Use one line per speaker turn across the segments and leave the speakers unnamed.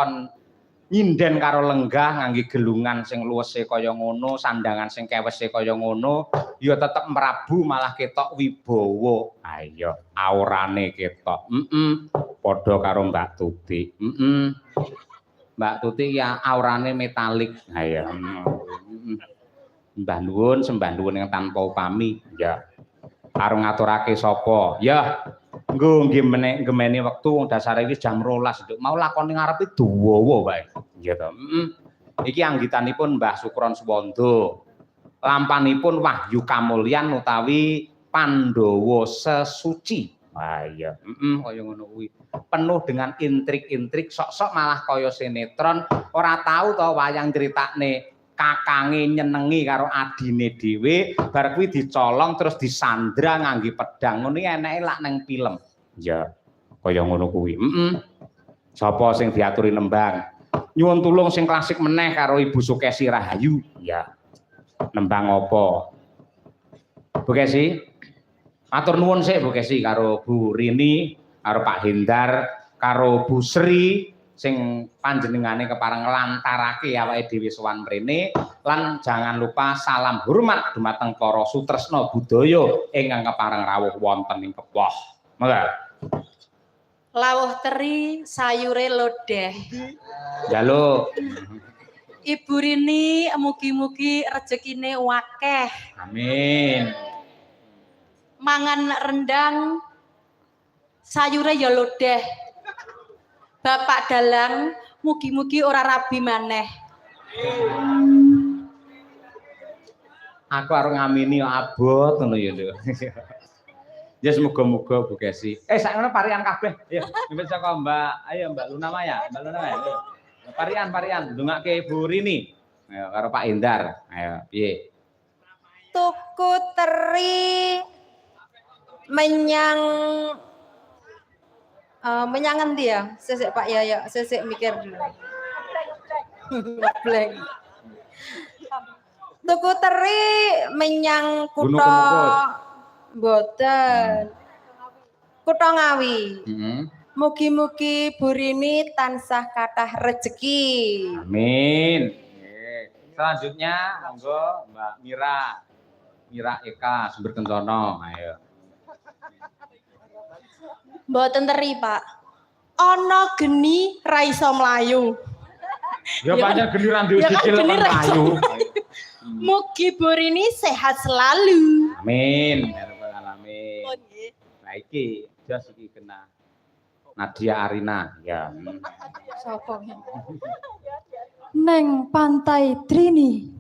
lakon nyinden karo lenggah ngangge gelungan sing luwese kaya ngono, sandangan sing kewese kaya ngono, ya tetep merabu malah ketok wibawa. Ayo, aurane ketok. Padha karo Mbak Tuti. Mbak Tuti ya aurane metalik. Ayo. Mbah nuwun, sembah nuwun yang tanpa upami. Ya. Karo ngaturake sapa? Ya. Nggo nggih gemeni wektu wong dasare iki jam 12 nduk. Mau lakone ngarepe dawa wae. Nggih to. Iki anggitanipun Mbah Sukron Suwanda. Lampanipun Wahyu Kamulyan utawi Pandhawa Sesuci. Wah iya, kaya ngono kuwi. Penuh dengan intrik-intrik, sok-sok malah kaya sinetron, ora tahu to wayang critakne kakange nyenengi karo adine dhewe, bar kuwi dicolong terus disandra ngangge pedang. Ngono iki eneke lak ning film. Ya, kaya ngono kuwi. Sapa sing diaturi nembang? Nyuwun tulung sing klasik meneh karo Ibu Sukesi Rahayu. Ya. Nembang apa? Bu Kesi? Matur nuwun sik Bu Kesi karo Bu Rini, karo Pak Hendar, karo Bu Sri sing panjenengane kepareng nglantarake awake dhewe sowan mrene lan jangan lupa salam hormat dumateng para sutresna budaya ingkang kepareng rawuh wonten ing Kepoh. Monggo.
Lawuh teri sayure lodeh.
Njaluk.
Ibu Rini mugi-mugi rezekine wakeh.
Amin.
Mangan rendang sayure ya lodeh. Bapak dalang mugi-mugi ora rabi maneh.
Aku arep ngamini abot ngono ya, Nduk. Ya semoga-moga Bu Kesi. Sakmono parian kabeh. Ya, mimpin saka Mbak, ayo Mbak Luna Maya, Mbak Luna Maya. Parian ndongake Ibu Rini. Ayo karo Pak Hendar. Ayo, piye?
Tuku teri menyang endi ya? Sesek Pak ya, sesek mikir dulu. Blank. Tuku teri menyang kutha mboten. Kutha Ngawi. Mugi-mugi Bu Rini tansah kathah rezeki.
Amin. Selanjutnya monggo Mbak Mira Eka Sumber Kencono. Ayo.
Mboten teri, Pak. Ana geni ra iso mlayu.
Ya pancen geni ra duwe sikil lan mlayu.
Mugi Bu Rini sehat selalu.
Amin. Ya rabbal alamin. Nah iki jas iki kena Nadia Arina. Ya.
Sopo? Neng Pantai Trini.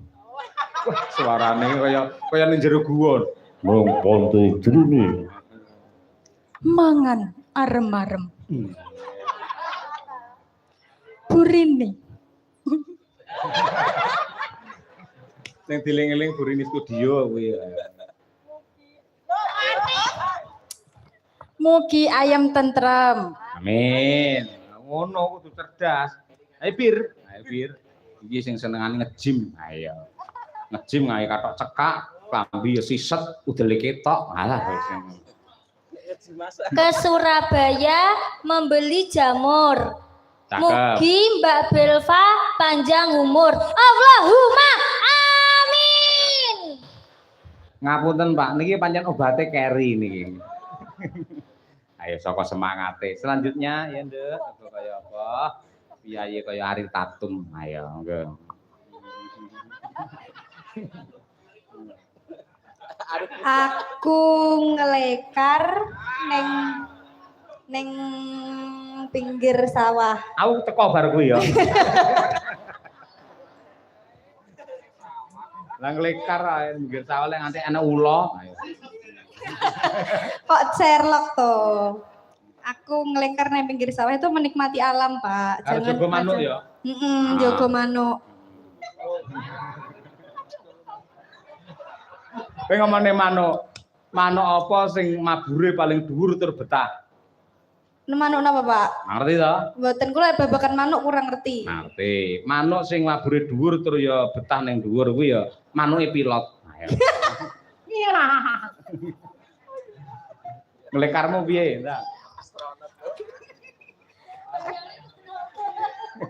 Wah, suarane kaya ning jero guwa.
Nang Pantai Trini.
Mangan arem-arem. Bu Rini.
Sing diling-eling Bu Rini Studio kuwi.
Mugi ayam tentrem.
Amin. Ngono kudu cerdas. Ayo Bir. Iki sing senengane nge-gym. Ayo. Nge-gym ngae katok cekak, klambi ya siset, udele ketok. Alah wis.
Ke Surabaya membeli jamur.
Cakep.
Mugi Mbak Belva panjang umur. Allahumma amin.
Ngapunten Pak, niki pancen obate keri niki. Ayo saka semangate. Selanjutnya ya Nduk, kaya apa? Piyayi kaya Ari Tatum. Ayo, monggo.
Aku ngelekar neng pinggir sawah.
Aku teko bar kuwi ya. Lah nglekar ae pinggir sawah lek nganti ana ula. Ayo.
Kok Sherlock toh? Aku ngelengkar neng pinggir sawah itu menikmati alam, Pak.
Karo jago manuk ya.
Jago manuk.
Kowe ngomongne manuk. Manuk apa sing mabure paling dhuwur tur betah?
Manuk napa, Pak?
Ngerti to?
Mboten kula babagan manuk kurang ngerti.
Ngerti. Manuk sing mabure dhuwur tur ya betah ning dhuwur kuwi ya manuke pilot. Nglekarmu piye? Ndak.